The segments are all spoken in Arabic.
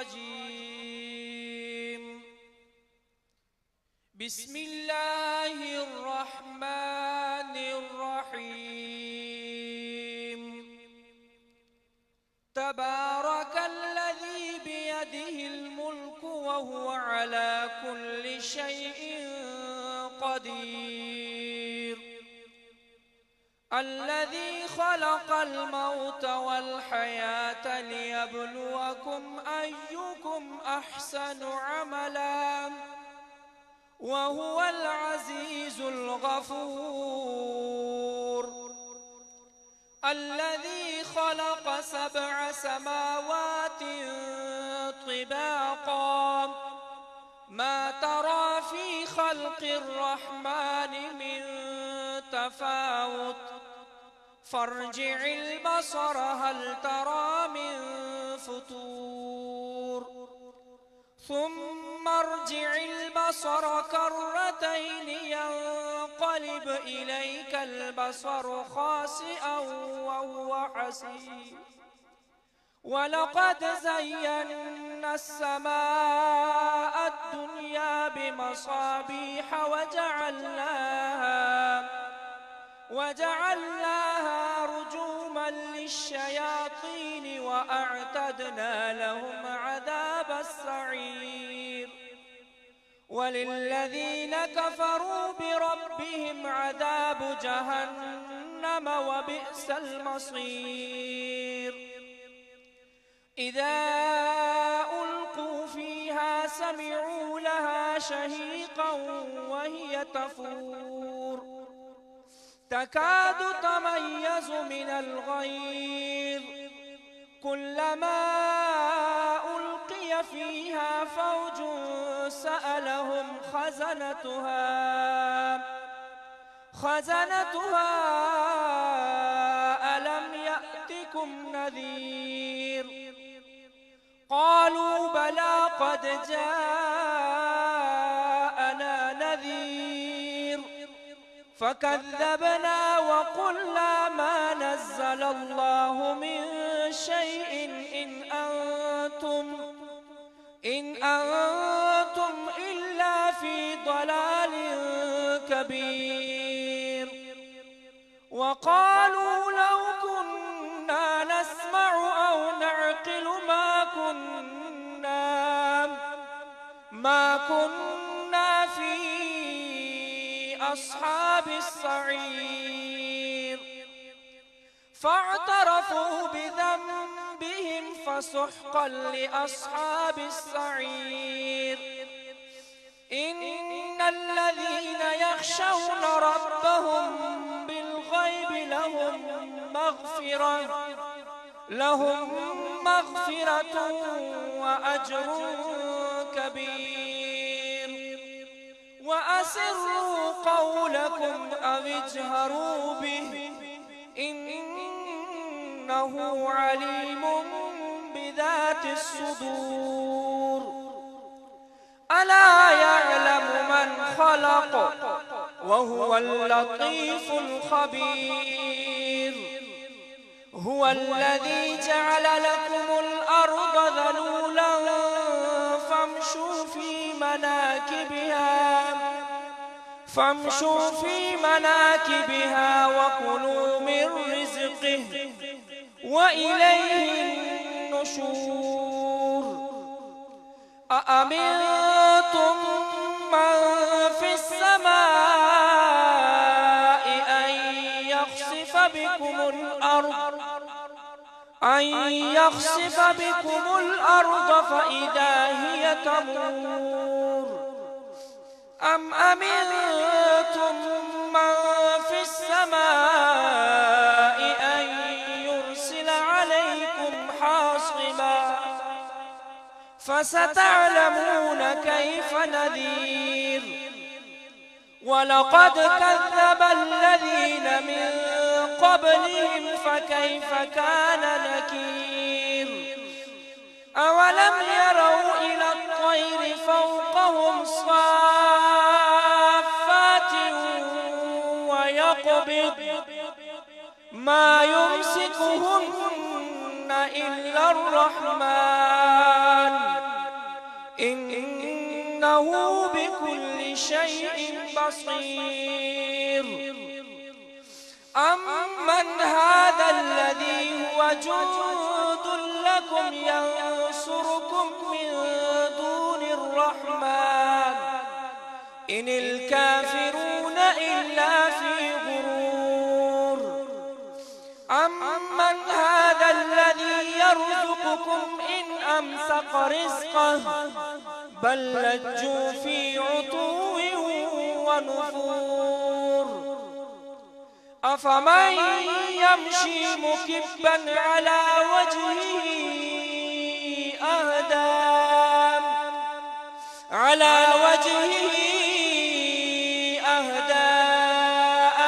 الرجيم. بسم الله الرحمن الرحيم. تبارك الذي بيده الملك وهو على كل شيء قدير. الذي خلق الموت والحياة ليبلوكم أيكم أحسن عملا وهو العزيز الغفور. الذي خلق 7 سماوات طباقا ما ترى في خلق الرحمن من تفاوت فارجع البصر هل ترى من فطور ثم ارجع البصر كرتين ينقلب إليك البصر خاسئا وهو حسير. ولقد زينا السماء الدنيا بمصابيح وجعلناها رجوما للشياطين وأعتدنا لهم عذاب السعير. وللذين كفروا بربهم عذاب جهنم وبئس المصير. إذا ألقوا فيها سمعوا لها شهيقا وهي تفور تكاد تميز من الغيظ كلما ألقي فيها فوج سألهم خزنتها ألم يأتكم نذير قالوا بلى قد جاءنا نذير فكذبنا وقلنا ما نزل الله من شيء إن أنتم إلا في ضلال كبير. وقالوا لو كنا نسمع أو نعقل ما كنا في أصحاب السعير. فاعترفوا بذنبهم فسحقا لأصحاب السعير. إن الذين يخشون ربهم بالغيب لهم مغفرة وأجر كبير. وأسروا قولكم أو اجهروا به إنه عليم بذات الصدور. ألا يعلم من خلق وهو اللطيف الخبير. هو الذي جعل لكم الأرض ذلولا فامشوا في مناكبها وكلوا من رزقه وإليه النشور. أأمنتم من في السماء أن يخسف بكم الأرض فإذا هي تمور أم أمنتم من في السماء أن يرسل عليكم حاصبا فستعلمون كيف نذير. ولقد كذب الذين من قبلهم فكيف كان نكير. أولم يروا إلى الطير فوقهم صافات ويقبض ما يمسكهن إلا الرحمن بكل شيء بصير. أمن هذا الذي هو جند لكم ينصركم من دون الرحمن إن الكافرون إلا في غرور. أمن هذا الذي يرزقكم إن أمسك رزقه بل لجوا في عتو ونفور. أفمن يمشي مكبا على وجهه أهدى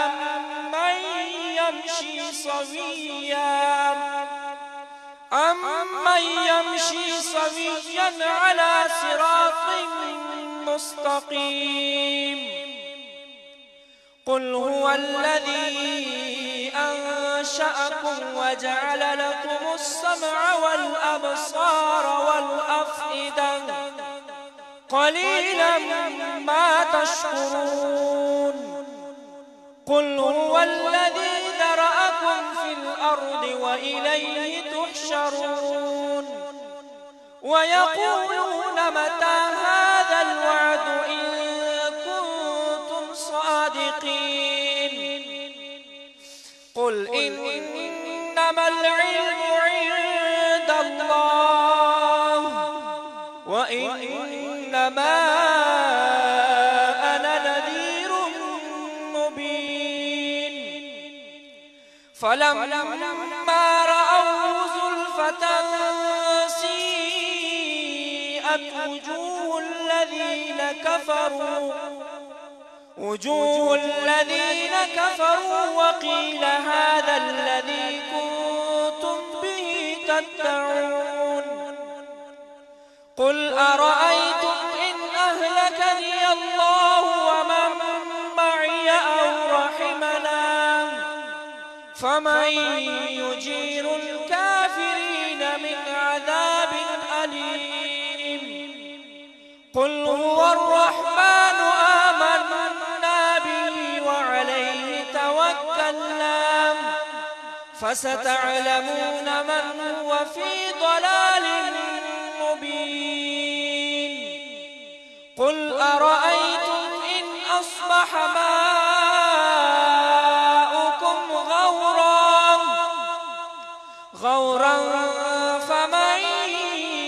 أمن يمشي سويا على صراط مستقيم. قل هو الذي أنشأكم وجعل لكم السمع والأبصار والأفئدة قليلا ما تشكرون. قل هو الذي ذرأكم في الأرض وإليه تحشرون. ويقولون متى هذا الوعد إن كنتم صادقين. قل إنما العلم عند الله وإنما أنا نذير مبين. فلما رأوه زلفة سيئت وجوه الذين كفروا وقيل هذا الذي كنتم به تدعون. قل أرأيتم إن أهلكني الله ومن معي أو رحمنا فمن يجير الكافرين من عذاب أليم. قل هو الرحمن آمنا به وعليه توكلنا فستعلمون من هو في ضلال مبين. قل أرأيتم إن أصبح ماؤكم غورا فمن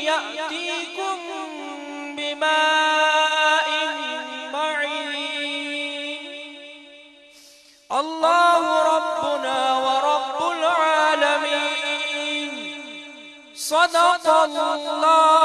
يأتيكم بماء معين. الله ربنا ورب العالمين. صدق الله